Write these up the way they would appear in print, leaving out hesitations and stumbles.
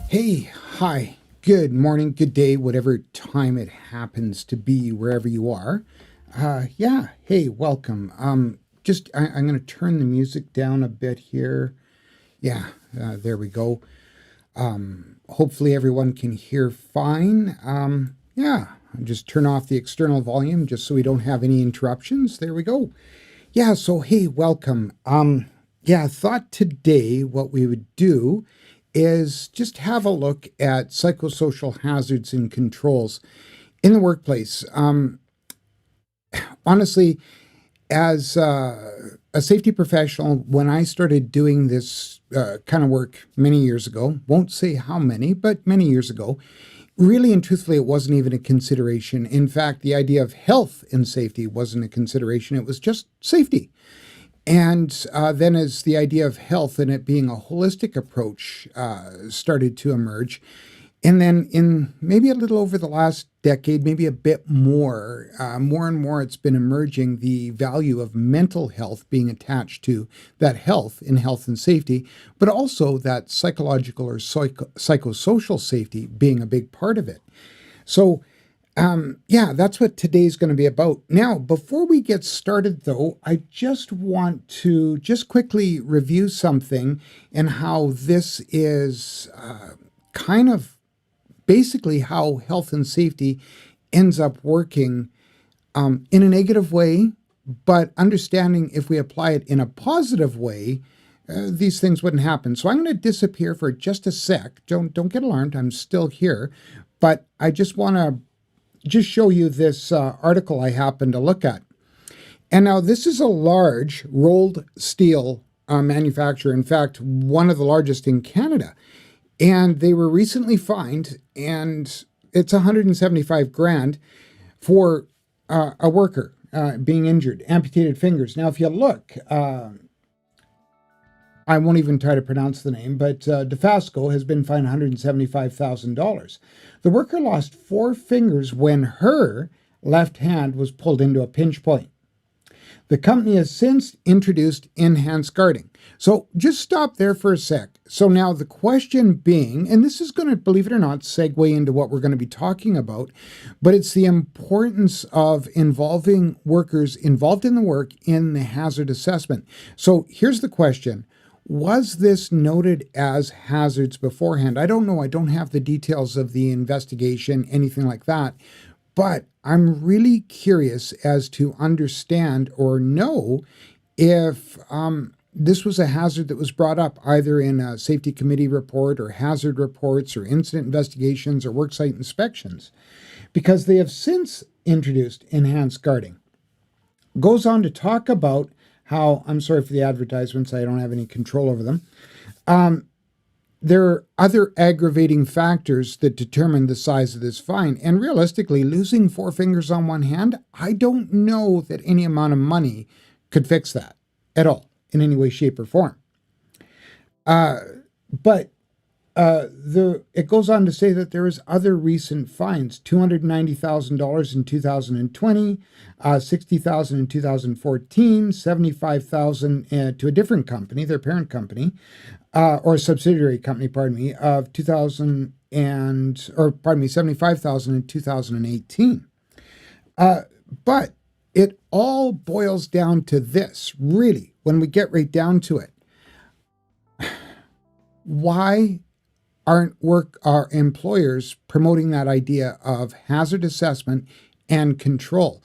Hey, hi, good morning, good day, whatever time it happens to be, wherever you are. Yeah, hey, welcome. I'm going to turn the music down a bit here. Yeah, there we go. Hopefully everyone can hear fine. Yeah, just turn off the external volume just so we don't have any interruptions. There we go. Yeah, so hey, welcome. Yeah, I thought today what we would do is just have a look at psychosocial hazards and controls in the workplace. Honestly, as a safety professional, when I started doing this kind of work many years ago, won't say how many, but many years ago, really and truthfully, it wasn't even a consideration. In fact, the idea of health and safety wasn't a consideration, it was just safety. And then, as the idea of health and it being a holistic approach started to emerge, and then in maybe a little over the last decade, maybe a bit more and more, it's been emerging the value of mental health being attached to that health in health and safety, but also that psychological or psychosocial safety being a big part of it. So, yeah, that's what today's going to be about. Now, before we get started, though, I just want to just quickly review something and how this is kind of basically how health and safety ends up working in a negative way, but understanding if we apply it in a positive way, these things wouldn't happen. So I'm going to disappear for just a sec. Don't get alarmed. I'm still here, but I just want to just show you this article I happened to look at. And now this is a large rolled steel manufacturer. In fact, one of the largest in Canada. And they were recently fined, and it's 175 grand for a worker being injured, amputated fingers. Now, if you look, I won't even try to pronounce the name, but DeFasco has been fined $175,000. The worker lost four fingers when her left hand was pulled into a pinch point. The company has since introduced enhanced guarding. So just stop there for a sec. So now the question being, and this is going to, believe it or not, segue into what we're going to be talking about, but it's the importance of involving workers involved in the work in the hazard assessment. So here's the question. Was this noted as hazards beforehand? I don't know. I don't have the details of the investigation, anything like that. But I'm really curious as to understand or know if this was a hazard that was brought up either in a safety committee report or hazard reports or incident investigations or worksite inspections, because they have since introduced enhanced guarding. Goes on to talk about how, I'm sorry for the advertisements, I don't have any control over them. There are other aggravating factors that determine the size of this fine. And realistically, losing four fingers on one hand, I don't know that any amount of money could fix that at all in any way, shape, or form. But it goes on to say that there is other recent fines: $290,000 in 2020, $60,000 in 2014, $75,000 to a different company, their parent company, or a subsidiary company, of 75,000 in 2018. But it all boils down to this, really, when we get right down to it. Why aren't our employers promoting that idea of hazard assessment and control?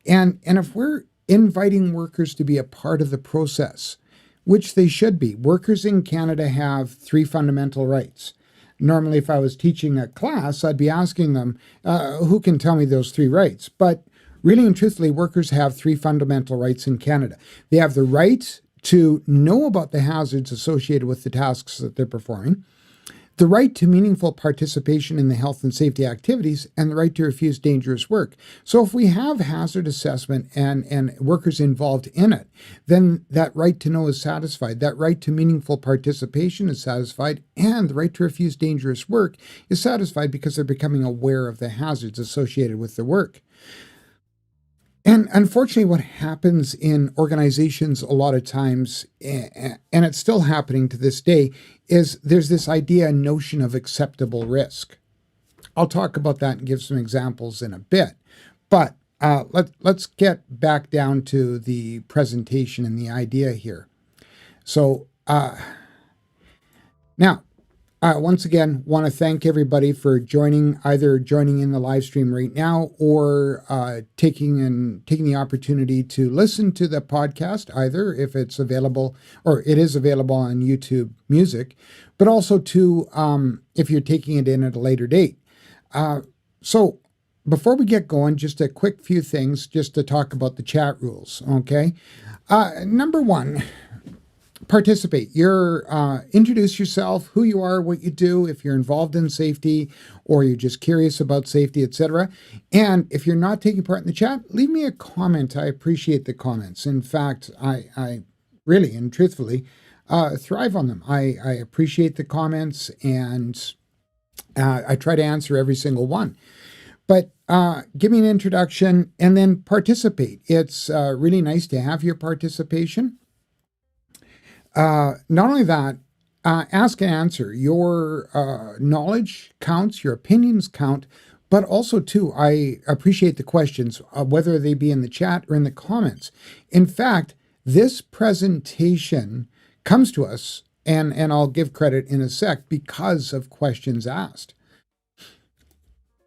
And if we're inviting workers to be a part of the process, which they should be, workers in Canada have three fundamental rights. Normally, if I was teaching a class, I'd be asking them, who can tell me those three rights? But really and truthfully, workers have three fundamental rights in Canada. They have the right to know about the hazards associated with the tasks that they're performing, the right to meaningful participation in the health and safety activities, and the right to refuse dangerous work. So if we have hazard assessment and workers involved in it, then that right to know is satisfied. That right to meaningful participation is satisfied, and the right to refuse dangerous work is satisfied because they're becoming aware of the hazards associated with the work. And unfortunately, what happens in organizations a lot of times, and it's still happening to this day, is there's this idea and notion of acceptable risk. I'll talk about that and give some examples in a bit. But let's get back down to the presentation and the idea here. So now, once again, want to thank everybody for either joining in the live stream right now or taking the opportunity to listen to the podcast, either if it's available or it is available on YouTube Music, but also if you're taking it in at a later date. So before we get going, just a quick few things just to talk about the chat rules, okay? Number one, participate. Introduce yourself, who you are, what you do, if you're involved in safety or you're just curious about safety, etc. And if you're not taking part in the chat, leave me a comment. I appreciate the comments. In fact, I really and truthfully thrive on them. I appreciate the comments, and I try to answer every single one. But give me an introduction and then participate. It's really nice to have your participation. Not only that, ask and answer. Your knowledge counts, your opinions count, but also, too, I appreciate the questions, whether they be in the chat or in the comments. In fact, this presentation comes to us, and I'll give credit in a sec, because of questions asked.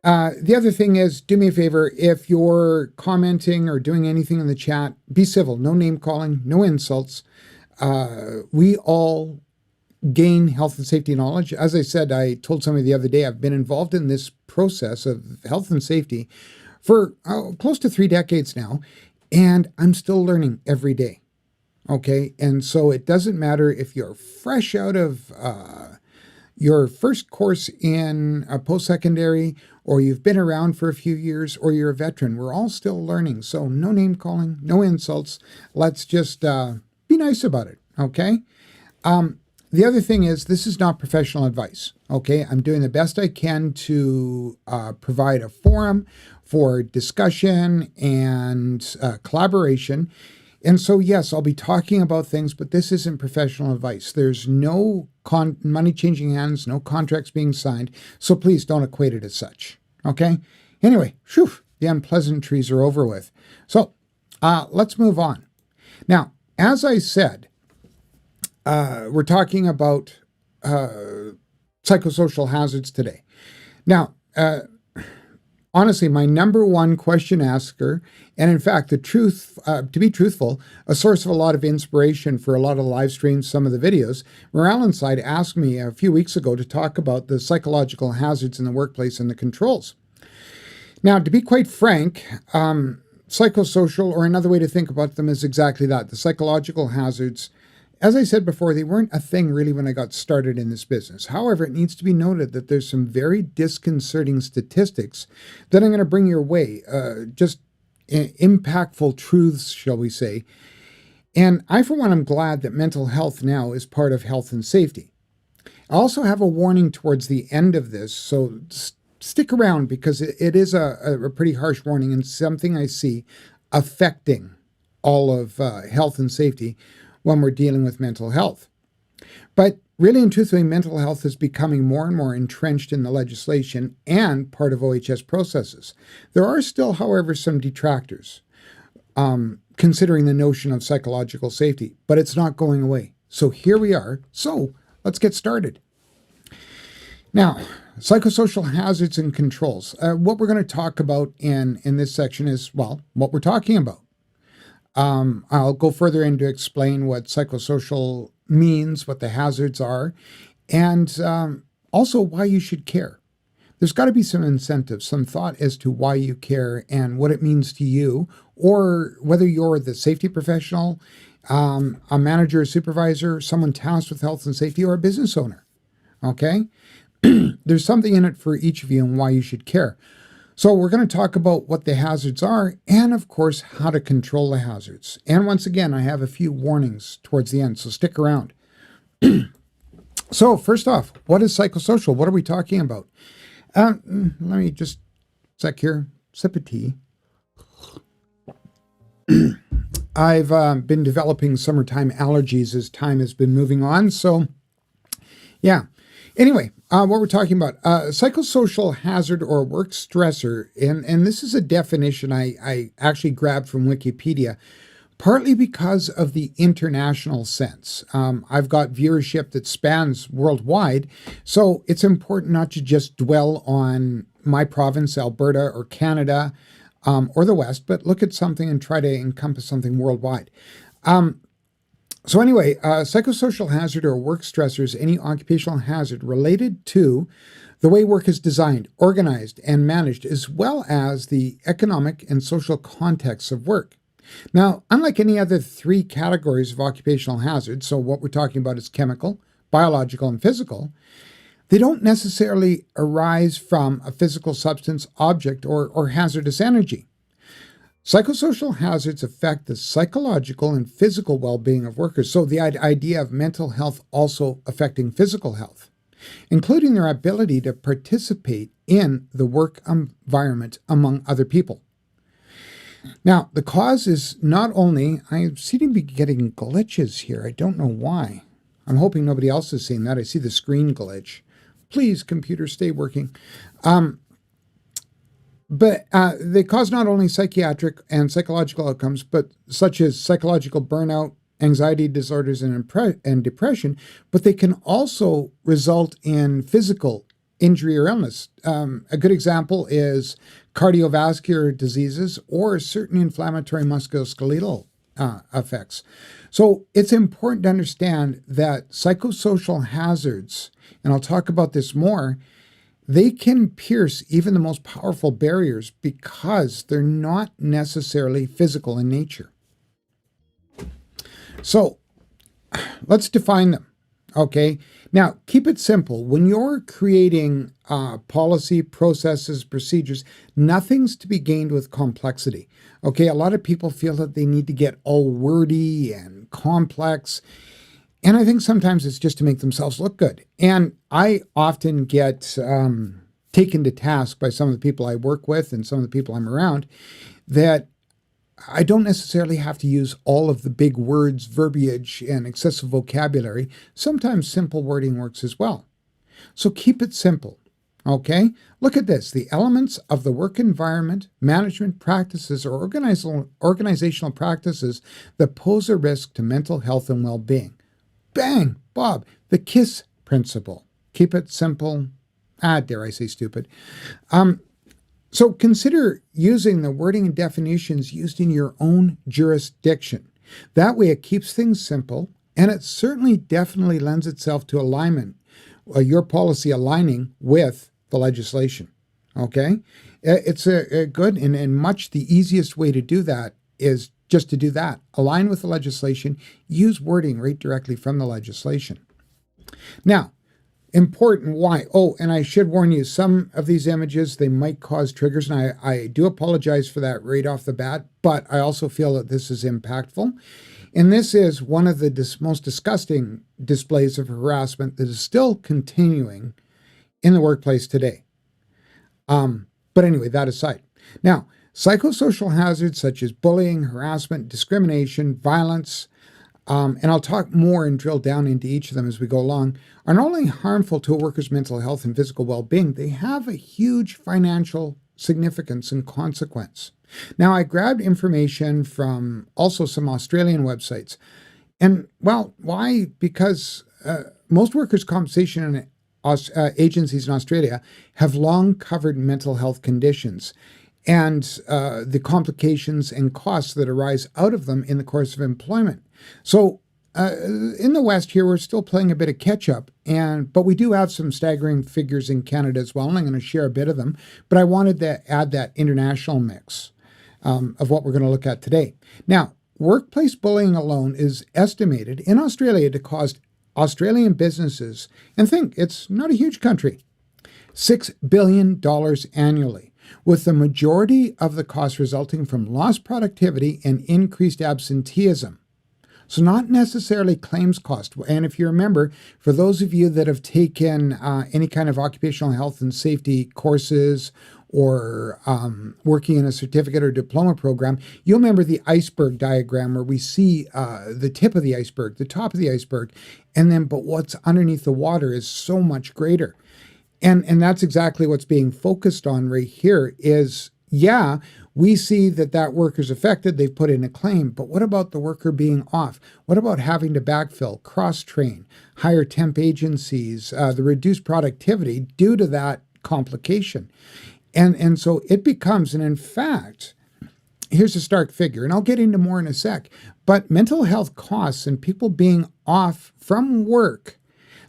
The other thing is, do me a favor, if you're commenting or doing anything in the chat, be civil, no name calling, no insults. We all gain health and safety knowledge. As I said, I told somebody the other day, I've been involved in this process of health and safety for close to 3 decades now, and I'm still learning every day. Okay, and so it doesn't matter if you're fresh out of your first course in post-secondary, or you've been around for a few years, or you're a veteran. We're all still learning. So no name calling, no insults. Let's just be nice about it, okay? The other thing is, this is not professional advice, okay? I'm doing the best I can to provide a forum for discussion and collaboration. And so, yes, I'll be talking about things, but this isn't professional advice. There's no money changing hands, no contracts being signed. So please don't equate it as such. Okay? Anyway, the unpleasantries are over with. So let's move on. Now, as I said, we're talking about psychosocial hazards today. Now, honestly, my number one question asker, and in fact, to be truthful, a source of a lot of inspiration for a lot of live streams, some of the videos, Morale Inside asked me a few weeks ago to talk about the psychological hazards in the workplace and the controls. Now, to be quite frank, psychosocial, or another way to think about them, is exactly that. The psychological hazards, as I said before, they weren't a thing really when I got started in this business. However, it needs to be noted that there's some very disconcerting statistics that I'm going to bring your way, just impactful truths, shall we say. And I, for one, am glad that mental health now is part of health and safety. I also have a warning towards the end of this, so stick around, because it is a pretty harsh warning and something I see affecting all of health and safety when we're dealing with mental health. But really and truthfully, mental health is becoming more and more entrenched in the legislation and part of OHS processes. There are still, however, some detractors, considering the notion of psychological safety, but it's not going away. So here we are. So let's get started. Now, psychosocial hazards and controls. What we're going to talk about in this section is, well, what we're talking about. I'll go further in to explain what psychosocial means, what the hazards are, and also why you should care. There's got to be some incentive, some thought as to why you care and what it means to you, or whether you're the safety professional, a manager, a supervisor, someone tasked with health and safety, or a business owner. Okay? There's something in it for each of you and why you should care. So we're going to talk about what the hazards are and, of course, how to control the hazards. And once again, I have a few warnings towards the end, so stick around. So first off, what is psychosocial? What are we talking about? Let me just sec here, sip of tea. I've been developing summertime allergies as time has been moving on. So, yeah. Anyway, what we're talking about, psychosocial hazard or work stressor, and this is a definition I actually grabbed from Wikipedia, partly because of the international sense. I've got viewership that spans worldwide, so it's important not to just dwell on my province, Alberta, or Canada, or the West, but look at something and try to encompass something worldwide. So anyway, psychosocial hazard or work stressor is any occupational hazard related to the way work is designed, organized, and managed, as well as the economic and social context of work. Now, unlike any other three categories of occupational hazards, so what we're talking about is chemical, biological, and physical, they don't necessarily arise from a physical substance, object, or hazardous energy. Psychosocial hazards affect the psychological and physical well-being of workers. So the idea of mental health also affecting physical health, including their ability to participate in the work environment among other people. Now, the cause is not only, I seem to be getting glitches here. I don't know why. I'm hoping nobody else is seeing that. I see the screen glitch. Please, computer, stay working. But they cause not only psychiatric and psychological outcomes, but such as psychological burnout, anxiety disorders, and depression, but they can also result in physical injury or illness. A good example is cardiovascular diseases or certain inflammatory musculoskeletal effects. So it's important to understand that psychosocial hazards, and I'll talk about this more, they can pierce even the most powerful barriers because they're not necessarily physical in nature. So let's define them, okay? Now, keep it simple. When you're creating policy, processes, procedures, nothing's to be gained with complexity, okay? A lot of people feel that they need to get all wordy and complex, and I think sometimes it's just to make themselves look good. And I often get taken to task by some of the people I work with and some of the people I'm around that I don't necessarily have to use all of the big words, verbiage, and excessive vocabulary. Sometimes simple wording works as well. So keep it simple, okay? Look at this. The elements of the work environment, management practices, or organizational practices that pose a risk to mental health and well-being. Bang, Bob, the KISS principle. Keep it simple. Dare I say stupid. So consider using the wording and definitions used in your own jurisdiction. That way it keeps things simple, and it certainly definitely lends itself to alignment, your policy aligning with the legislation. Okay? It's a good and much the easiest way to do that is just to do that. Align with the legislation, use wording right directly from the legislation. Now, important why. Oh, and I should warn you, some of these images, they might cause triggers, and I do apologize for that right off the bat, but I also feel that this is impactful. And this is one of the most disgusting displays of harassment that is still continuing in the workplace today. But anyway, that aside. Now, psychosocial hazards such as bullying, harassment, discrimination, violence, and I'll talk more and drill down into each of them as we go along, are not only harmful to a worker's mental health and physical well-being, they have a huge financial significance and consequence. Now, I grabbed information from also some Australian websites. And, well, why? Because most workers' compensation agencies in Australia have long covered mental health conditions and the complications and costs that arise out of them in the course of employment. So in the West here, we're still playing a bit of catch up, but we do have some staggering figures in Canada as well, and I'm going to share a bit of them. But I wanted to add that international mix of what we're going to look at today. Now, workplace bullying alone is estimated in Australia to cost Australian businesses, and think, it's not a huge country, $6 billion annually, with the majority of the costs resulting from lost productivity and increased absenteeism. So not necessarily claims cost. And if you remember, for those of you that have taken any kind of occupational health and safety courses or working in a certificate or diploma program, you'll remember the iceberg diagram where we see the tip of the iceberg, the top of the iceberg, but what's underneath the water is so much greater. And that's exactly what's being focused on right here is, yeah, we see that worker's affected, they've put in a claim, but what about the worker being off? What about having to backfill, cross-train, hire temp agencies, the reduced productivity due to that complication? And so it becomes, and in fact, here's a stark figure, and I'll get into more in a sec, but mental health costs and people being off from work,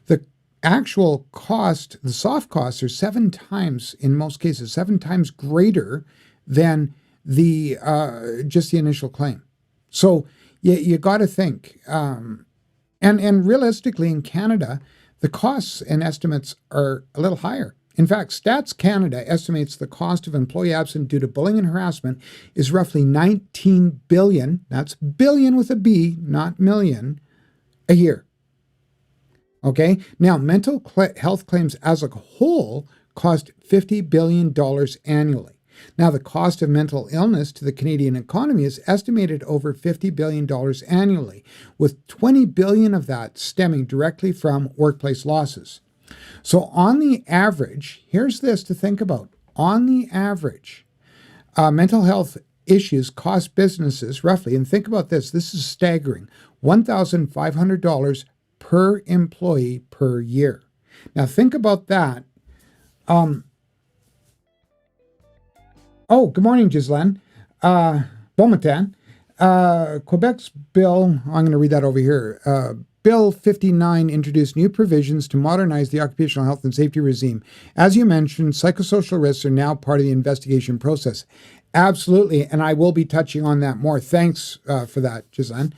the actual cost, the soft costs are 7 times, in most cases, 7 times greater than the just the initial claim. So you got to think, and realistically in Canada, the costs and estimates are a little higher. In fact, Stats Canada estimates the cost of employee absence due to bullying and harassment is roughly 19 billion, that's billion with a B, not million, a year. Okay, now mental health claims as a whole cost $50 billion annually. Now, the cost of mental illness to the Canadian economy is estimated over $50 billion annually, with $20 billion of that stemming directly from workplace losses. So on the average, here's this to think about. On the average, mental health issues cost businesses roughly, and think about this is staggering, $1,500 per employee per year. Now think about that. Good morning, Ghislaine. Bon matin. Quebec's bill, I'm going to read that over here. Bill 59 introduced new provisions to modernize the occupational health and safety regime. As you mentioned, psychosocial risks are now part of the investigation process. Absolutely, and I will be touching on that more. Thanks for that, Ghislaine.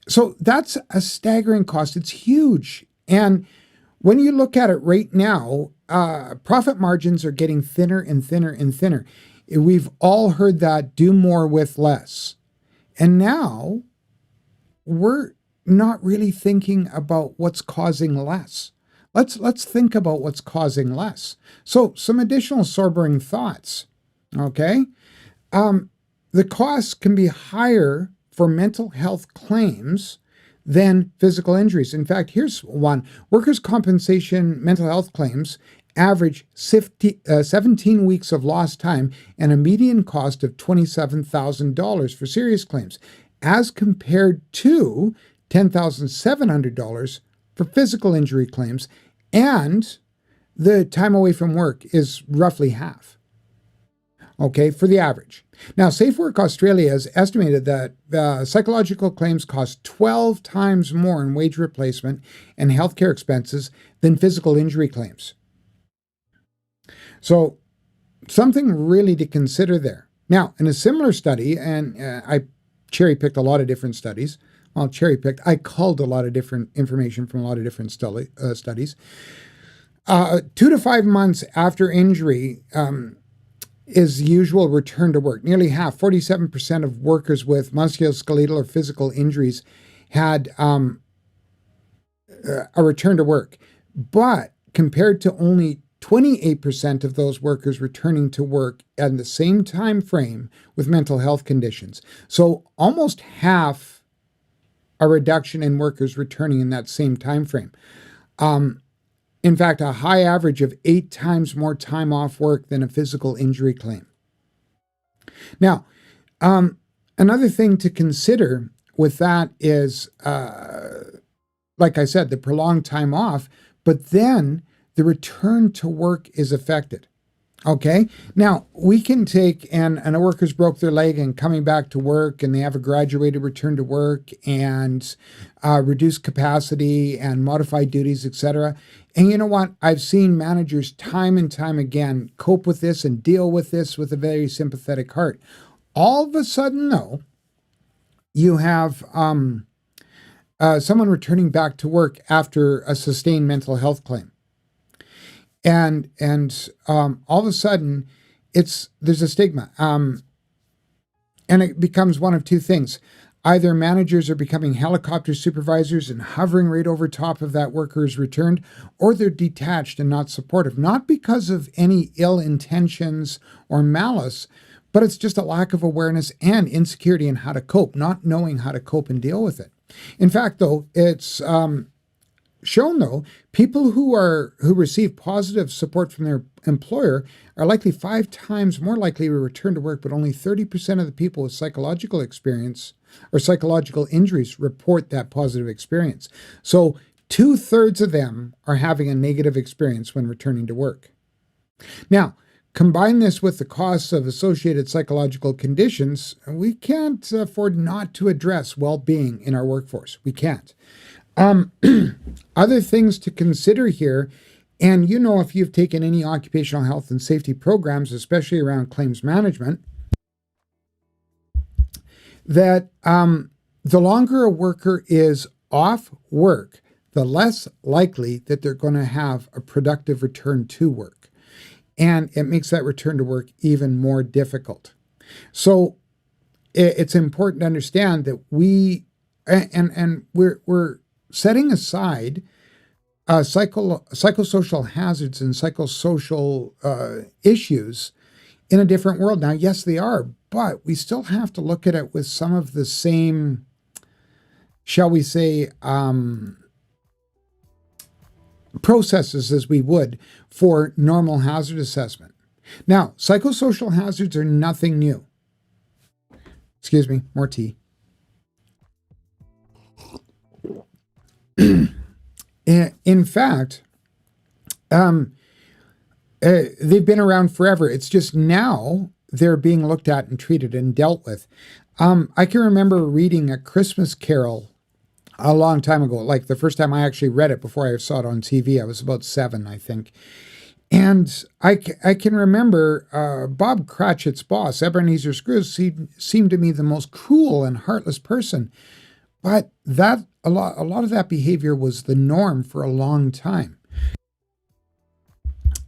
So that's a staggering cost. It's huge. And when you look at it right now, profit margins are getting thinner and thinner and thinner. We've all heard that, do more with less. And now we're not really thinking about what's causing less. Let's think about what's causing less. So some additional sobering thoughts, okay? The costs can be higher for mental health claims than physical injuries. In fact, here's one. Workers' compensation mental health claims average 17 weeks of lost time and a median cost of $27,000 for serious claims, as compared to $10,700 for physical injury claims, and the time away from work is roughly half, okay, for the average. Now, Safe Work Australia has estimated that psychological claims cost 12 times more in wage replacement and healthcare expenses than physical injury claims. So, something really to consider there. Now, in a similar study, and I cherry-picked a lot of different studies, I culled a lot of different information from a lot of different studies. 2 to 5 months after injury is the usual return to work. Nearly half, 47% of workers with musculoskeletal or physical injuries had a return to work. But compared to only 28% of those workers returning to work at the same time frame with mental health conditions. So almost half a reduction in workers returning in that same time frame. In fact, a high average of 8 times more time off work than a physical injury claim. Now, another thing to consider with that is, like I said, the prolonged time off, but then the return to work is affected. Okay, now we can take and a worker's broke their leg and coming back to work, and they have a graduated return to work and reduced capacity and modified duties, etc. And you know what? I've seen managers time and time again cope with this and deal with this with a very sympathetic heart. All of a sudden, though, you have someone returning back to work after a sustained mental health claim. And all of a sudden, there's a stigma, and it becomes one of two things. Either managers are becoming helicopter supervisors and hovering right over top of that worker who's returned, or they're detached and not supportive, not because of any ill intentions or malice, but it's just a lack of awareness and insecurity in how to cope, not knowing how to cope and deal with it. In fact, though, it's shown, though, people who receive positive support from their employer are likely 5 times more likely to return to work, but only 30% of the people with psychological experience or psychological injuries report that positive experience. So 2/3 of them are having a negative experience when returning to work. Now, combine this with the costs of associated psychological conditions, we can't afford not to address well-being in our workforce. We can't. Other things to consider here, and if you've taken any occupational health and safety programs, especially around claims management, that the longer a worker is off work, the less likely that they're going to have a productive return to work. And it makes that return to work even more difficult. So it's important to understand that we're setting aside psychosocial hazards and psychosocial issues in a different world. Now, yes, they are, but we still have to look at it with some of the same, shall we say, processes as we would for normal hazard assessment. Now, psychosocial hazards are nothing new. Excuse me, more tea. In fact, they've been around forever. It's just now they're being looked at and treated and dealt with. I can remember reading A Christmas Carol a long time ago, like the first time I actually read it before I saw it on TV. I was about 7, I think. And I can remember Bob Cratchit's boss, Ebenezer Scrooge, seemed to me the most cruel and heartless person. But a lot of that behavior was the norm for a long time.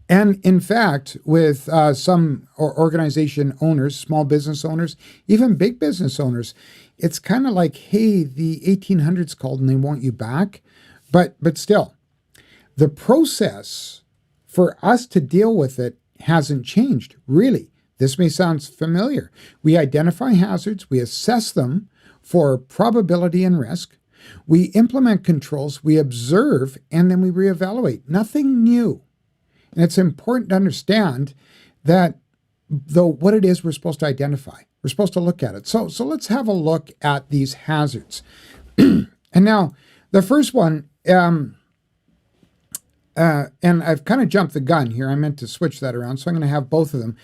And in fact, with some organization owners, small business owners, even big business owners, it's kind of like, hey, the 1800s called and they want you back. But still, the process for us to deal with it hasn't changed, really. This may sound familiar. We identify hazards, we assess them for probability and risk, we implement controls, we observe, and then we reevaluate. Nothing new. And it's important to understand that what it is we're supposed to identify. We're supposed to look at it. So let's have a look at these hazards. And now, the first one, and I've kind of jumped the gun here. I meant to switch that around, so I'm going to have both of them.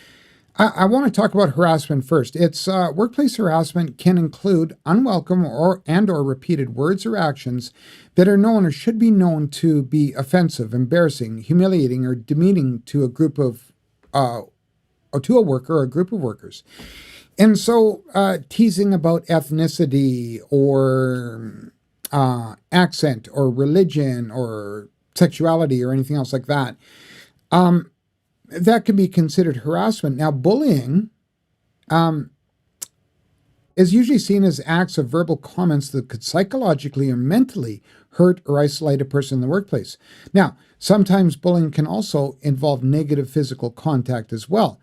I want to talk about harassment first. It's workplace harassment can include unwelcome or repeated words or actions that are known or should be known to be offensive, embarrassing, humiliating, or demeaning to a group of or to a worker or a group of workers. And so teasing about ethnicity or accent or religion or sexuality or anything else like that, that can be considered harassment. Now, bullying is usually seen as acts of verbal comments that could psychologically or mentally hurt or isolate a person in the workplace. Now, sometimes bullying can also involve negative physical contact as well.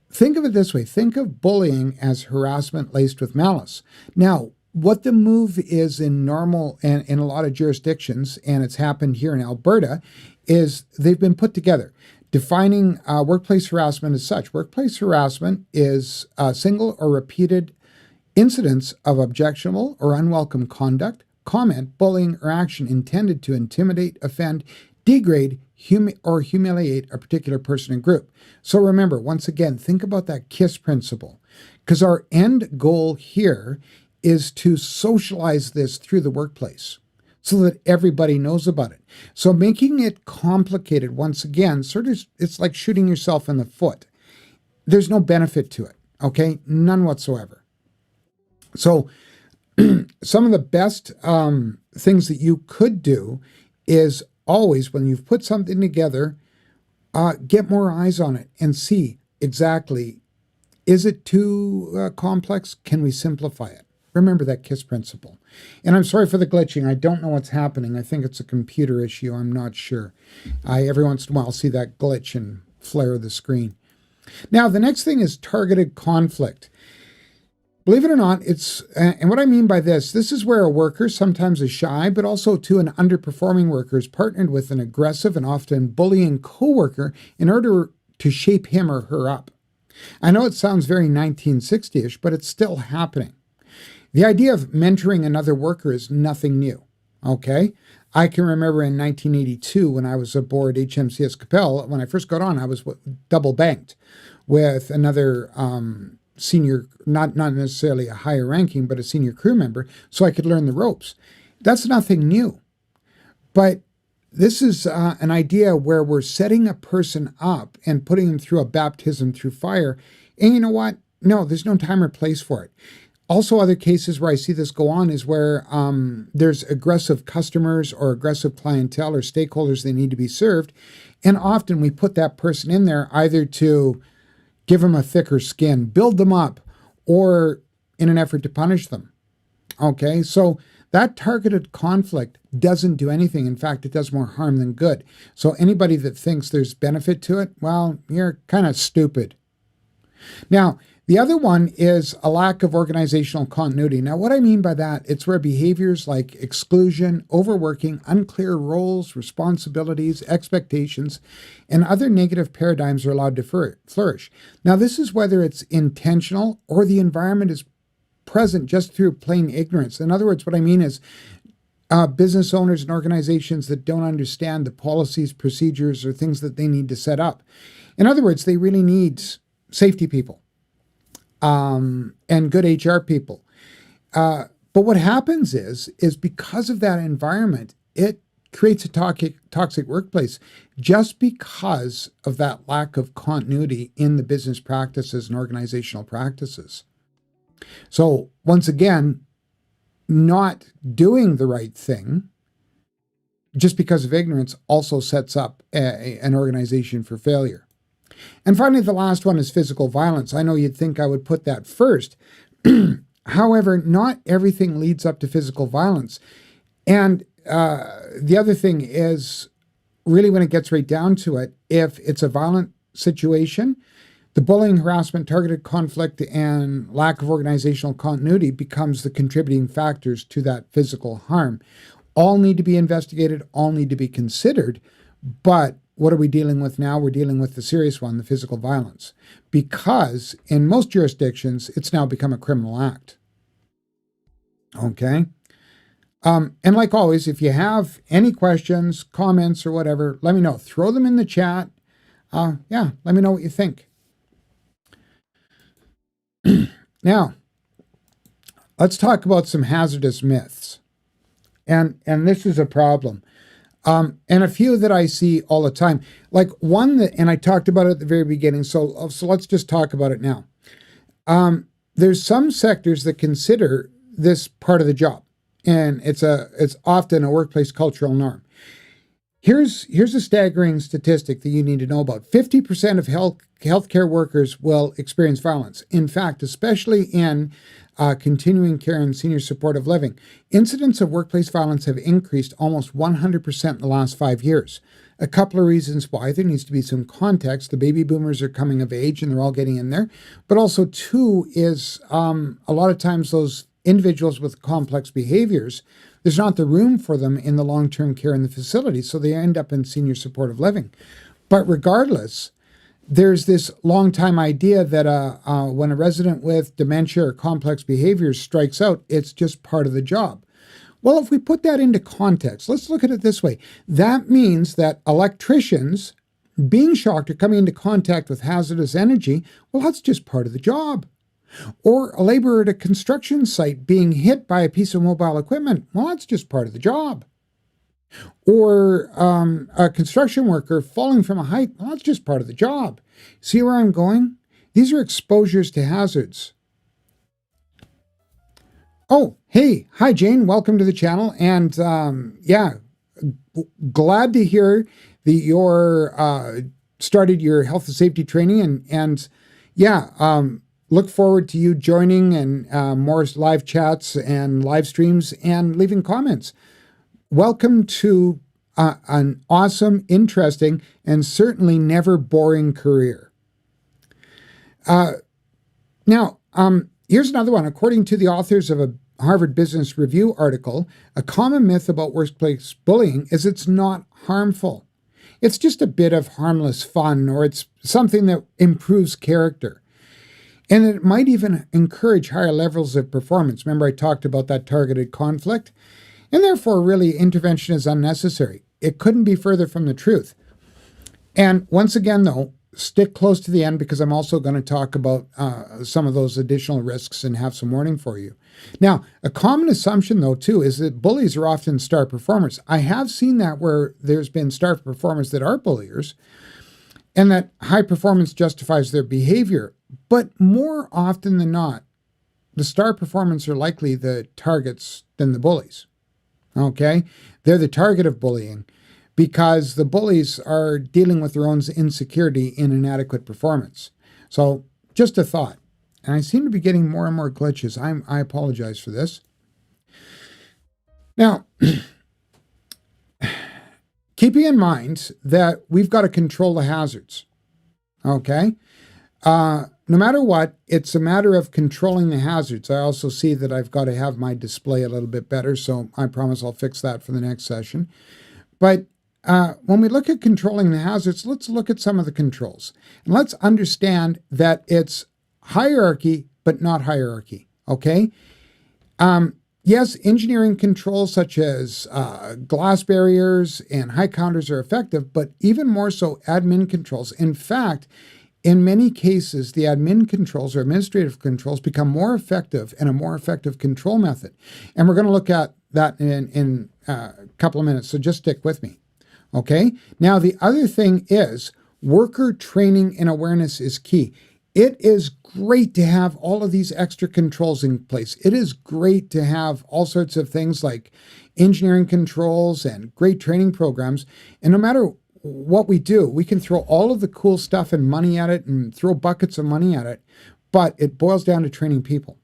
Think of it this way. Think of bullying as harassment laced with malice. Now, what the move is in normal and in a lot of jurisdictions, and it's happened here in Alberta, is they've been put together, defining workplace harassment as such. Workplace harassment is single or repeated incidents of objectionable or unwelcome conduct, comment, bullying, or action intended to intimidate, offend, degrade, or humiliate a particular person and group. So remember, once again, think about that KISS principle, because our end goal here is to socialize this through the workplace so that everybody knows about it. So making it complicated, once again, it's like shooting yourself in the foot. There's no benefit to it, okay? None whatsoever. So some of the best things that you could do is always, when you've put something together, get more eyes on it and see exactly, is it too complex? Can we simplify it? Remember that KISS principle. And I'm sorry for the glitching. I don't know what's happening. I think it's a computer issue. I'm not sure. I every once in a while see that glitch and flare the screen. Now, the next thing is targeted conflict. Believe it or not, it's, and what I mean by this is where a worker, sometimes a shy, but also to an underperforming worker, is partnered with an aggressive and often bullying coworker in order to shape him or her up. I know it sounds very 1960-ish, but it's still happening. The idea of mentoring another worker is nothing new, okay? I can remember in 1982 when I was aboard HMCS Capel, when I first got on, I was double banked with another senior, not necessarily a higher ranking, but a senior crew member, so I could learn the ropes. That's nothing new. But this is an idea where we're setting a person up and putting them through a baptism through fire. And you know what? No, there's no time or place for it. Also, other cases where I see this go on is where there's aggressive customers or aggressive clientele or stakeholders that need to be served. And often we put that person in there either to give them a thicker skin, build them up, or in an effort to punish them. Okay, so that targeted conflict doesn't do anything. In fact, it does more harm than good. So anybody that thinks there's benefit to it, well, you're kind of stupid. Now, the other one is a lack of organizational continuity. Now, what I mean by that, it's where behaviors like exclusion, overworking, unclear roles, responsibilities, expectations, and other negative paradigms are allowed to flourish. Now, this is whether it's intentional or the environment is present just through plain ignorance. In other words, what I mean is business owners and organizations that don't understand the policies, procedures, or things that they need to set up. In other words, they really need safety people. And good HR people. But what happens is because of that environment, it creates a toxic workplace just because of that lack of continuity in the business practices and organizational practices. So once again, not doing the right thing just because of ignorance also sets up an organization for failure. And finally, the last one is physical violence. I know you'd think I would put that first. However, not everything leads up to physical violence. And the other thing is, really when it gets right down to it, if it's a violent situation, the bullying, harassment, targeted conflict, and lack of organizational continuity becomes the contributing factors to that physical harm. All need to be investigated, all need to be considered, but what are we dealing with now? We're dealing with the serious one, the physical violence, because in most jurisdictions, it's now become a criminal act. Okay? And like always, if you have any questions, comments, or whatever, let me know. Throw them in the chat. Let me know what you think. Now, let's talk about some hazardous myths. And this is a problem. And a few that I see all the time, like one that, and I talked about it at the very beginning, so let's just talk about it now. There's some sectors that consider this part of the job, and it's often a workplace cultural norm. Here's a staggering statistic that you need to know about. 50% of healthcare workers will experience violence. In fact, especially in continuing care and senior supportive living, incidents of workplace violence have increased almost 100% in the last 5 years. A couple of reasons why. There needs to be some context. The baby boomers are coming of age and they're all getting in there. But also, two, is a lot of times those individuals with complex behaviors, there's not the room for them in the long-term care in the facility, so they end up in senior supportive living. But regardless, there's this long-time idea that when a resident with dementia or complex behaviors strikes out, it's just part of the job. Well, if we put that into context, let's look at it this way. That means that electricians being shocked or coming into contact with hazardous energy, well, that's just part of the job. Or a laborer at a construction site being hit by a piece of mobile equipment, well, that's just part of the job. Or a construction worker falling from a height, well, that's just part of the job. See where I'm going? These are exposures to hazards. Oh, hey, hi Jane, welcome to the channel. And glad to hear that you're started your health and safety training. look forward to you joining and more live chats and live streams and leaving comments. Welcome to an awesome, interesting, and certainly never boring career. Now, here's another one. According to the authors of a Harvard Business Review article, a common myth about workplace bullying is it's not harmful. It's just a bit of harmless fun, or it's something that improves character. And it might even encourage higher levels of performance. Remember, I talked about that targeted conflict? And therefore, really, intervention is unnecessary. It couldn't be further from the truth. And once again, though, stick close to the end, because I'm also going to talk about some of those additional risks and have some warning for you. Now, a common assumption, though, too, is that bullies are often star performers. I have seen that where there's been star performers that are bulliers, and that high performance justifies their behavior. But more often than not, the star performers are likely the targets than the bullies. Okay? They're the target of bullying because the bullies are dealing with their own insecurity in inadequate performance. So, just a thought. And I seem to be getting more and more glitches. I apologize for this. Now, keeping in mind that we've got to control the hazards. Okay? No matter what, it's a matter of controlling the hazards. I also see that I've got to have my display a little bit better, so I promise I'll fix that for the next session. But when we look at controlling the hazards, let's look at some of the controls. And let's understand that it's hierarchy, but not hierarchy, okay? Yes, engineering controls such as glass barriers and high counters are effective, but even more so admin controls. In fact, in many cases, the admin controls or administrative controls become more effective and a more effective control method. And we're going to look at that in a couple of minutes, so just stick with me. Okay? Now, the other thing is worker training and awareness is key. It is great to have all of these extra controls in place. It is great to have all sorts of things like engineering controls and great training programs. And no matter what we do, we can throw all of the cool stuff and money at it and throw buckets of money at it, but it boils down to training people.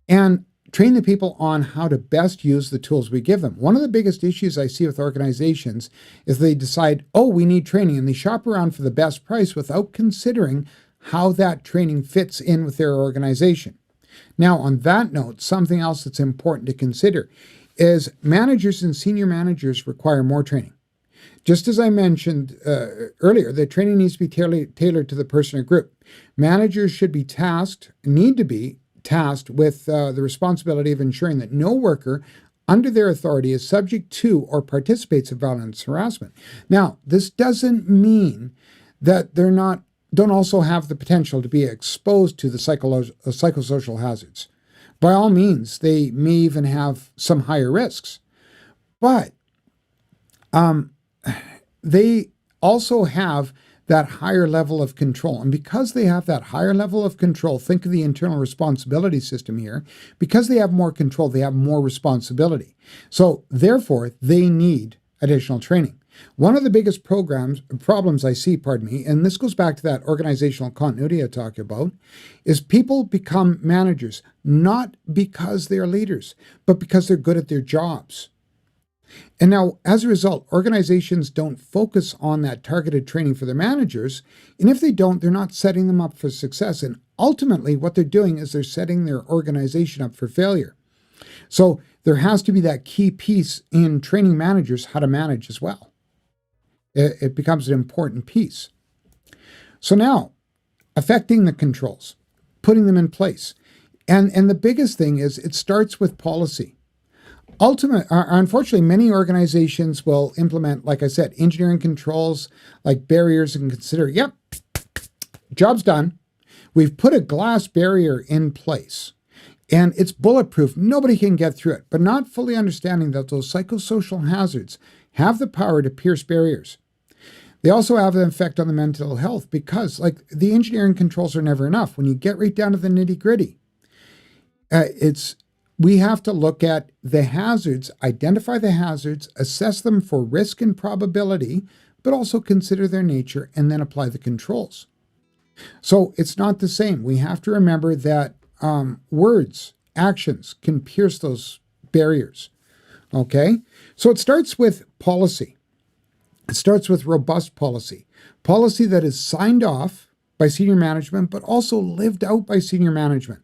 And train the people on how to best use the tools we give them. One of the biggest issues I see with organizations is they decide, oh, we need training, and they shop around for the best price without considering how that training fits in with their organization. Now, on that note, something else that's important to consider is managers and senior managers require more training. Just as I mentioned earlier, the training needs to be tailored to the person or group. Managers should be need to be tasked with the responsibility of ensuring that no worker under their authority is subject to or participates in violence harassment. Now, this doesn't mean that don't also have the potential to be exposed to the psychosocial hazards. By all means, they may even have some higher risks. But they also have that higher level of control. And because they have that higher level of control, think of the internal responsibility system here, because they have more control, they have more responsibility. So therefore, they need additional training. One of the biggest problems I see, and this goes back to that organizational continuity I talked about, is people become managers, not because they're leaders, but because they're good at their jobs. And now, as a result, organizations don't focus on that targeted training for their managers. And if they don't, they're not setting them up for success. And ultimately, what they're doing is they're setting their organization up for failure. So there has to be that key piece in training managers how to manage as well. It becomes an important piece. So now, affecting the controls, putting them in place. And the biggest thing is it starts with policy. Unfortunately, many organizations will implement, like I said, engineering controls like barriers and consider, yep, job's done. We've put a glass barrier in place and it's bulletproof. Nobody can get through it, but not fully understanding that those psychosocial hazards have the power to pierce barriers. They also have an effect on the mental health because, like, the engineering controls are never enough. When you get right down to the nitty-gritty, we have to look at the hazards, identify the hazards, assess them for risk and probability, but also consider their nature and then apply the controls. So it's not the same. We have to remember that words, actions can pierce those barriers. Okay? So it starts with policy. It starts with robust policy. Policy that is signed off by senior management, but also lived out by senior management.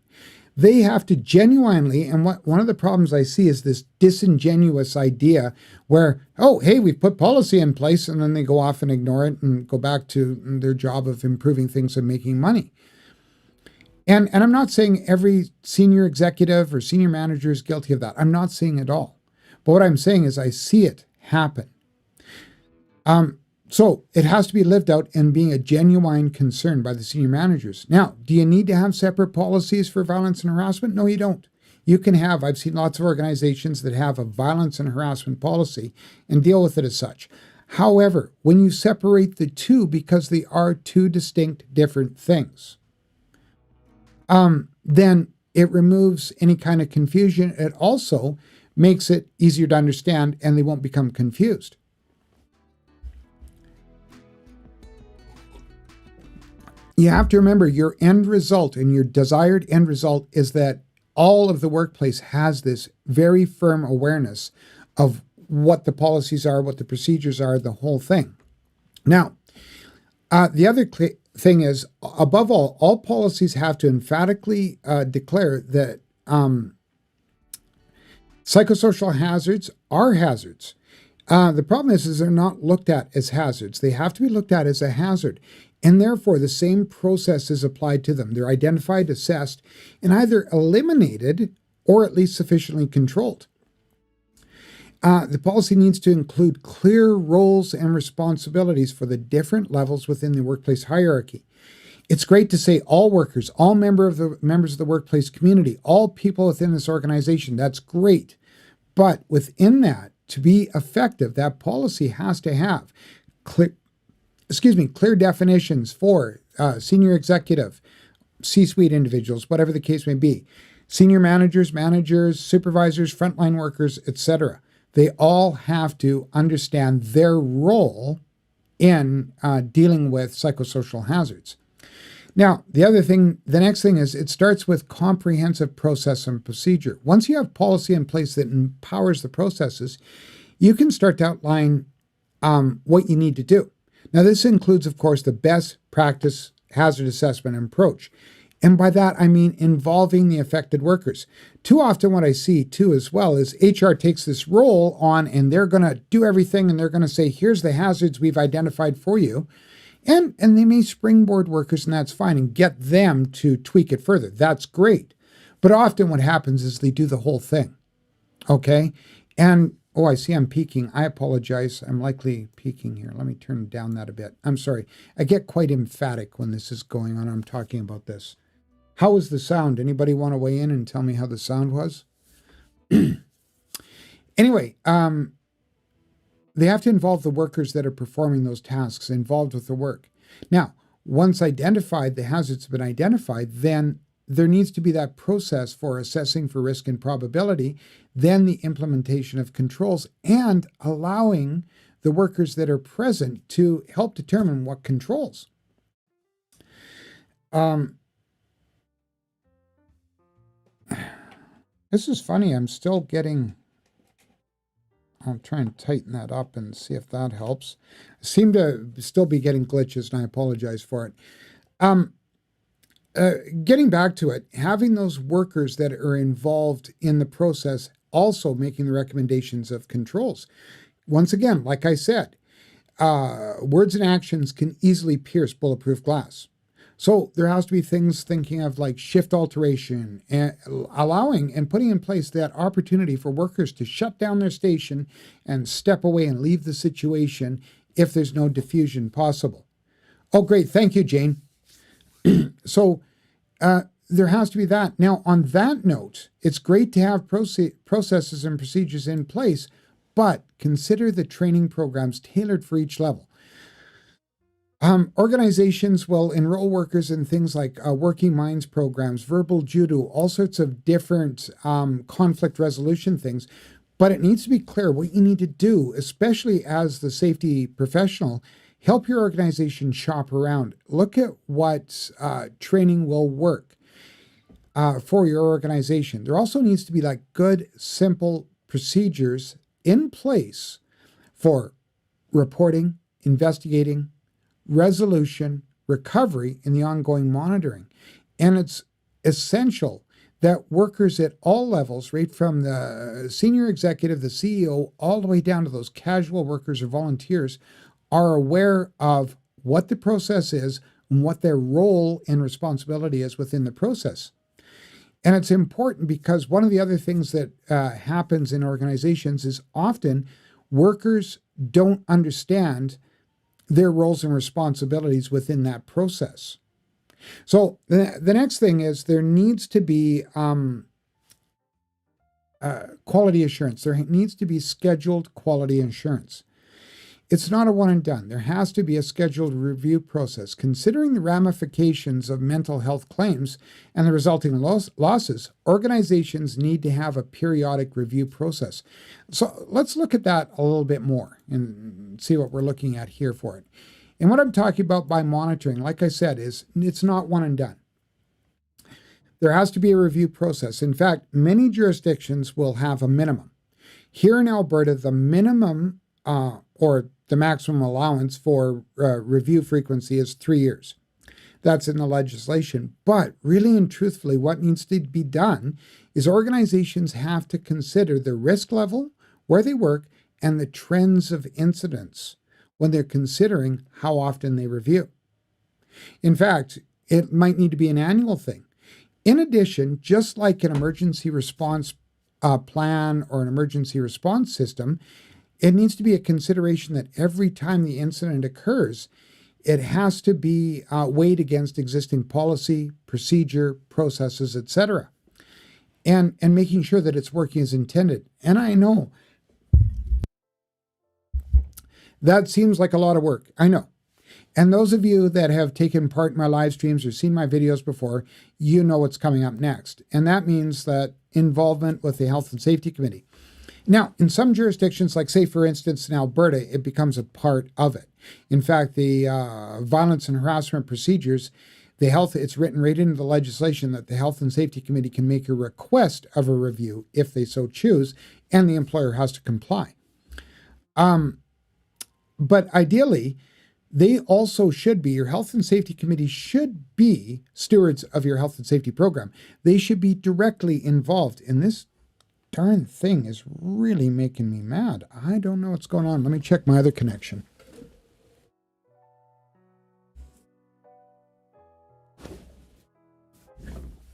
They have to genuinely, and one of the problems I see is this disingenuous idea where, oh, hey, we've put policy in place, and then they go off and ignore it and go back to their job of improving things and making money. And I'm not saying every senior executive or senior manager is guilty of that. I'm not saying at all. But what I'm saying is I see it happen. So it has to be lived out and being a genuine concern by the senior managers. Now, do you need to have separate policies for violence and harassment? No, you don't. You can have, I've seen lots of organizations that have a violence and harassment policy and deal with it as such. However, when you separate the two, because they are two distinct different things, then it removes any kind of confusion. It also makes it easier to understand and they won't become confused. You have to remember your end result, and your desired end result is that all of the workplace has this very firm awareness of what the policies are, what the procedures are, the whole thing. Now, the other thing is, above all policies have to emphatically declare that psychosocial hazards are hazards. The problem is they're not looked at as hazards. They have to be looked at as a hazard. And therefore, the same process is applied to them. They're identified, assessed, and either eliminated or at least sufficiently controlled. The policy needs to include clear roles and responsibilities for the different levels within the workplace hierarchy. It's great to say all workers, all members of the workplace community, all people within this organization. That's great. But within that, to be effective, that policy has to have clear definitions for senior executive, C-suite individuals, whatever the case may be, senior managers, supervisors, frontline workers, etc. They all have to understand their role in dealing with psychosocial hazards. Now, the next thing is it starts with comprehensive process and procedure. Once you have policy in place that empowers the processes, you can start to outline what you need to do. Now, this includes, of course, the best practice hazard assessment approach. And by that, I mean involving the affected workers. Too often what I see, too, as well, is HR takes this role on and they're going to do everything and they're going to say, here's the hazards we've identified for you. And they may springboard workers, and that's fine, and get them to tweak it further. That's great. But often what happens is they do the whole thing. Okay? And oh, I see I'm peaking. I apologize. I'm likely peaking here. Let me turn down that a bit. I'm sorry. I get quite emphatic when this is going on. I'm talking about this. How was the sound? Anybody want to weigh in and tell me how the sound was? Anyway, they have to involve the workers that are performing those tasks involved with the work. Now, once identified, the hazards have been identified, then there needs to be that process for assessing for risk and probability, then the implementation of controls, and allowing the workers that are present to help determine what controls. This is funny. I'm still getting... I'll try and tighten that up and see if that helps. I seem to still be getting glitches, and I apologize for it. Getting back to it, having those workers that are involved in the process also making the recommendations of controls. Once again, like I said, words and actions can easily pierce bulletproof glass. So there has to be things thinking of like shift alteration and allowing and putting in place that opportunity for workers to shut down their station and step away and leave the situation if there's no diffusion possible. Oh, great. Thank you, Jane. So there has to be that. Now, on that note, it's great to have processes and procedures in place, but consider the training programs tailored for each level. Organizations will enroll workers in things like working minds programs, verbal judo, all sorts of different conflict resolution things. But it needs to be clear what you need to do, especially as the safety professional. Help your organization shop around. Look at what training will work for your organization. There also needs to be like good, simple procedures in place for reporting, investigating, resolution, recovery, and the ongoing monitoring. And it's essential that workers at all levels, right from the senior executive, the CEO, all the way down to those casual workers or volunteers, are aware of what the process is and what their role and responsibility is within the process. And it's important because one of the other things that happens in organizations is often workers don't understand their roles and responsibilities within that process. So the next thing is there needs to be quality assurance. There needs to be scheduled quality assurance. It's not a one and done. There has to be a scheduled review process. Considering the ramifications of mental health claims and the resulting losses, organizations need to have a periodic review process. So let's look at that a little bit more and see what we're looking at here for it. And what I'm talking about by monitoring, like I said, is it's not one and done. There has to be a review process. In fact, many jurisdictions will have a minimum. Here in Alberta, the minimum or the maximum allowance for review frequency is 3 years. That's in the legislation. But really and truthfully, what needs to be done is organizations have to consider the risk level, where they work, and the trends of incidents when they're considering how often they review. In fact, it might need to be an annual thing. In addition, just like an emergency response plan or an emergency response system, it needs to be a consideration that every time the incident occurs, it has to be weighed against existing policy, procedure, processes, etc., and making sure that it's working as intended. And I know that seems like a lot of work. I know. And those of you that have taken part in my live streams or seen my videos before, you know what's coming up next. And that means that involvement with the Health and Safety Committee. Now, in some jurisdictions, like say, for instance, in Alberta, it becomes a part of it. In fact, the violence and harassment procedures, it's written right into the legislation that the Health and Safety Committee can make a request of a review if they so choose, and the employer has to comply. But ideally, they also should be, your Health and Safety Committee should be stewards of your health and safety program. They should be directly involved in this. Darn thing is really making me mad. I don't know what's going on. Let me check my other connection.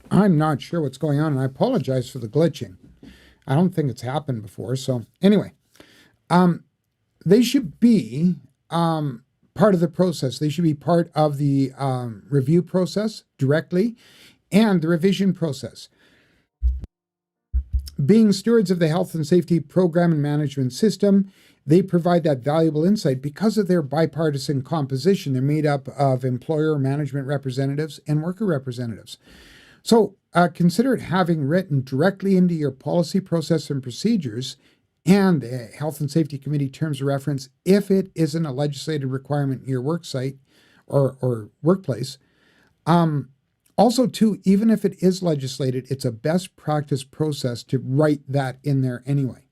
I'm not sure what's going on, and I apologize for the glitching. I don't think it's happened before. So anyway, they should be part of the process. They should be part of the review process directly and the revision process. Being stewards of the health and safety program and management system, they provide that valuable insight because of their bipartisan composition. They're made up of employer management representatives and worker representatives. So consider it having written directly into your policy, process, and procedures and the Health and Safety Committee terms of reference if it isn't a legislated requirement in your work site or workplace. Also, too, even if it is legislated, it's a best practice process to write that in there anyway.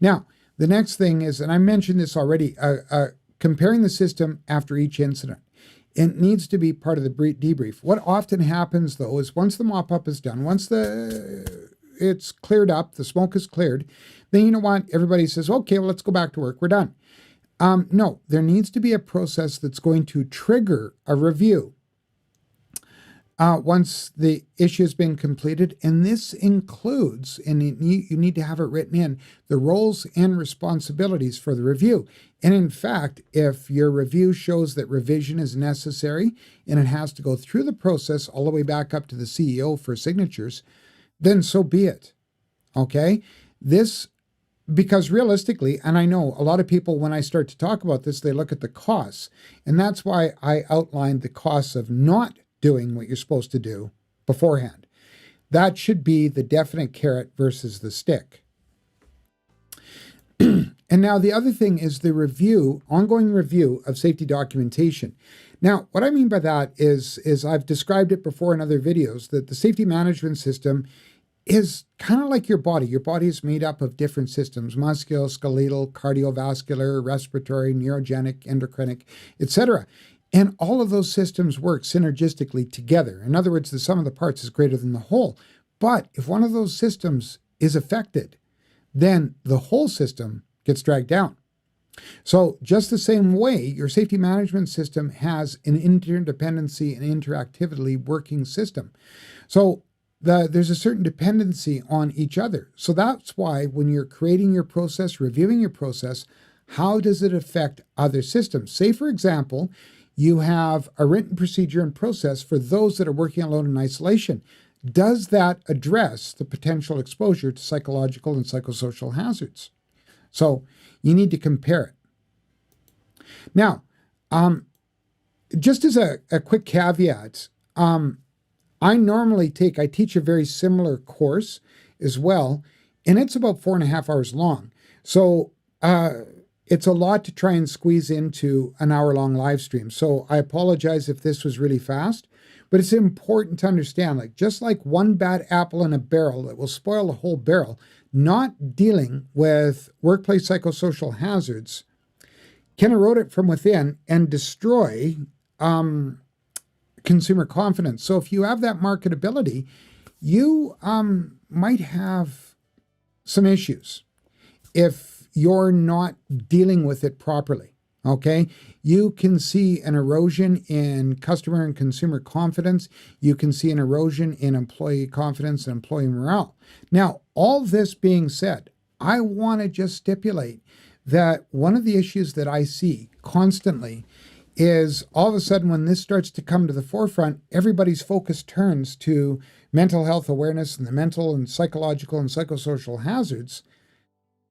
Now, the next thing is, and I mentioned this already, comparing the system after each incident. It needs to be part of the debrief. What often happens, though, is once the mop-up is done, once it's cleared up, the smoke is cleared, then you know what? Everybody says, okay, well, let's go back to work. We're done. No, there needs to be a process that's going to trigger a review once the issue has been completed. And this includes, and you need to have it written in, the roles and responsibilities for the review. And in fact, if your review shows that revision is necessary and it has to go through the process all the way back up to the CEO for signatures, then so be it. Okay? Because realistically, and I know a lot of people, when I start to talk about this, they look at the costs. And that's why I outlined the costs of not doing what you're supposed to do beforehand. That should be the definite carrot versus the stick. And now the other thing is the review, ongoing review of safety documentation. Now, what I mean by that is I've described it before in other videos, that the safety management system is kind of like your body. Your body is made up of different systems: musculoskeletal, cardiovascular, respiratory, neurogenic, endocrinic, etc. And all of those systems work synergistically together. In other words, the sum of the parts is greater than the whole. But if one of those systems is affected, then the whole system gets dragged down. So just the same way, your safety management system has an interdependency and interactivity working system. So there's a certain dependency on each other. So that's why when you're creating your process, reviewing your process, how does it affect other systems? Say, for example, you have a written procedure and process for those that are working alone in isolation. Does that address the potential exposure to psychological and psychosocial hazards? So you need to compare it. Now, just as a quick caveat, I teach a very similar course as well, and it's about 4.5 hours long. So it's a lot to try and squeeze into an hour-long live stream. So I apologize if this was really fast, but it's important to understand, like, just like one bad apple in a barrel that will spoil the whole barrel, not dealing with workplace psychosocial hazards can erode it from within and destroy consumer confidence. So if you have that marketability, you might have some issues if you're not dealing with it properly. Okay, you can see an erosion in customer and consumer confidence. You can see an erosion in employee confidence and employee morale. Now, all this being said, I want to just stipulate that one of the issues that I see constantly is all of a sudden when this starts to come to the forefront, everybody's focus turns to mental health awareness and the mental and psychological and psychosocial hazards.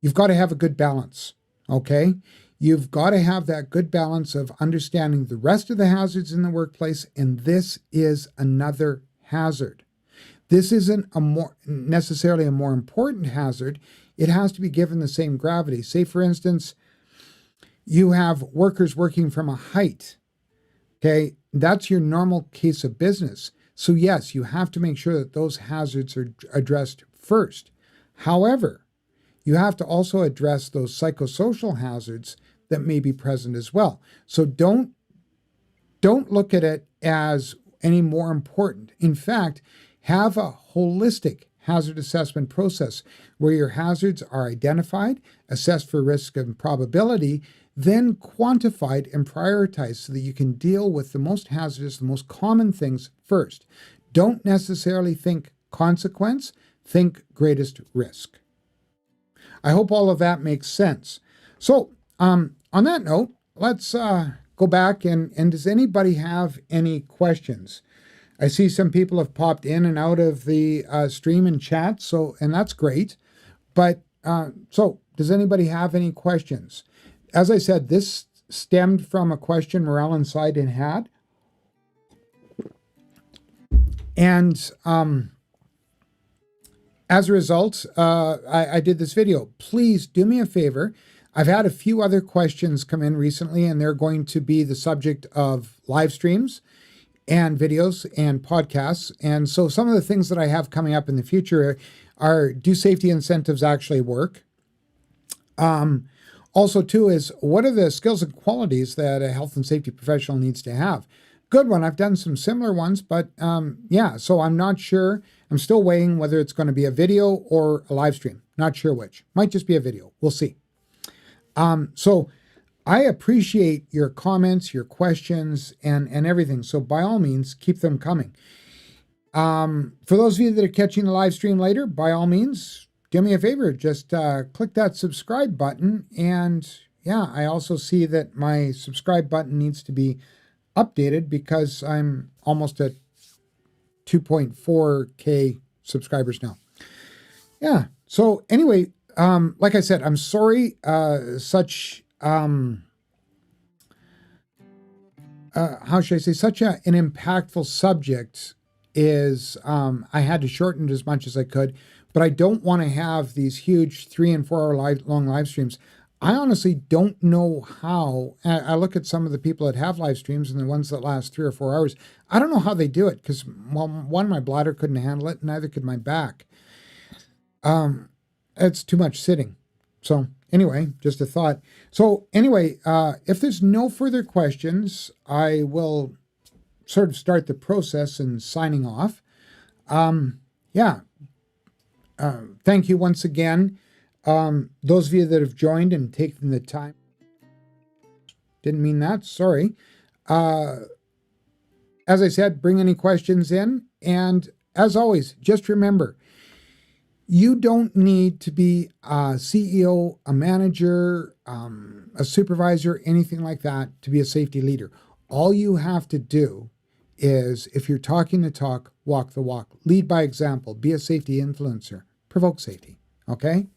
You've got to have a good balance, okay? You've got to have that good balance of understanding the rest of the hazards in the workplace, and this is another hazard. This isn't necessarily a more important hazard. It has to be given the same gravity. Say, for instance, you have workers working from a height, okay? That's your normal case of business. So yes, you have to make sure that those hazards are addressed first. However, you have to also address those psychosocial hazards that may be present as well. So don't look at it as any more important. In fact, have a holistic hazard assessment process where your hazards are identified, assessed for risk and probability, then quantified and prioritized so that you can deal with the most hazardous, the most common things first. Don't necessarily think consequence, think greatest risk. I hope all of that makes sense. So on that note, let's go back and does anybody have any questions? I see some people have popped in and out of the stream and chat, and that's great. But so does anybody have any questions? As I said, this stemmed from a question Morale Inside had. And as a result, I did this video. Please do me a favor. I've had a few other questions come in recently, and they're going to be the subject of live streams and videos and podcasts. And so some of the things that I have coming up in the future are, do safety incentives actually work? Also, too, is what are the skills and qualities that a health and safety professional needs to have? Good one. I've done some similar ones, but yeah, so I'm not sure. I'm still weighing whether it's going to be a video or a live stream. Not sure which. Might just be a video. We'll see. So I appreciate your comments, your questions, and everything. So by all means, keep them coming. For those of you that are catching the live stream later, by all means, do me a favor. Just click that subscribe button. And yeah, I also see that my subscribe button needs to be updated because I'm almost at 2.4K subscribers now. Yeah. So anyway, like I said, I'm sorry, such, how should I say, such an impactful subject is, I had to shorten it as much as I could. but I don't want to have these huge 3 and 4 hour long live streams. I honestly don't know how. I look at some of the people that have live streams and the ones that last 3 or 4 hours. I don't know how they do it because, well, one, my bladder couldn't handle it, neither could my back. It's too much sitting. So anyway, just a thought. So anyway, if there's no further questions, I will sort of start the process in signing off. Yeah. Thank you once again. Those of you that have joined and taken the time. Didn't mean that. Sorry. As I said, bring any questions in. And as always, just remember, you don't need to be a CEO, a manager, a supervisor, anything like that to be a safety leader. All you have to do is, if you're talking the talk, walk the walk. Lead by example. Be a safety influencer. Provoke safety. Okay?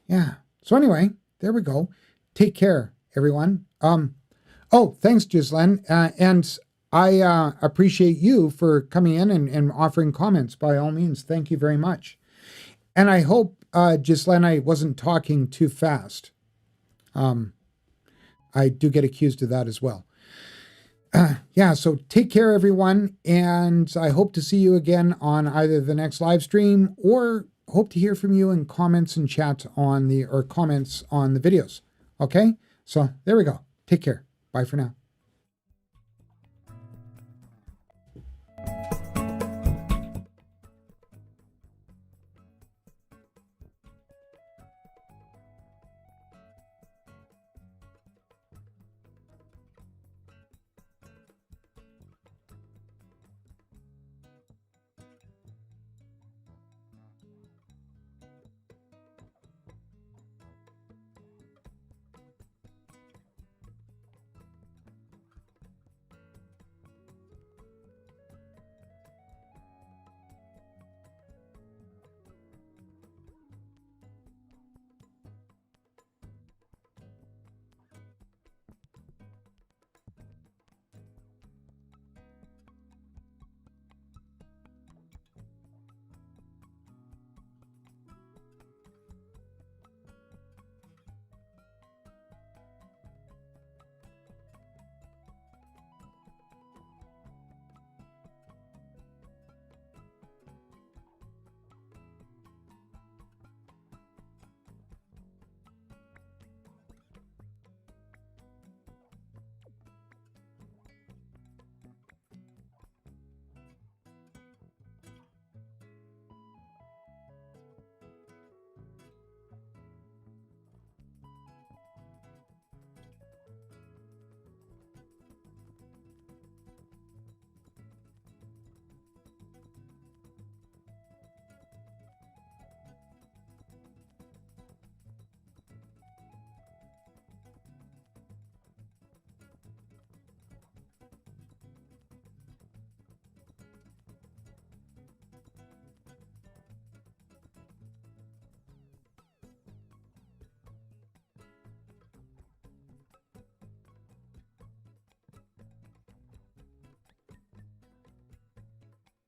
Yeah. So anyway, there we go. Take care, everyone. Thanks, Ghislaine. And I appreciate you for coming in and offering comments. By all means, thank you very much. And I hope, Ghislaine, I wasn't talking too fast. I do get accused of that as well. Yeah, so take care, everyone. And I hope to see you again on either the next live stream or hope to hear from you in comments and chat comments on the videos. Okay? So there we go. Take care. Bye for now.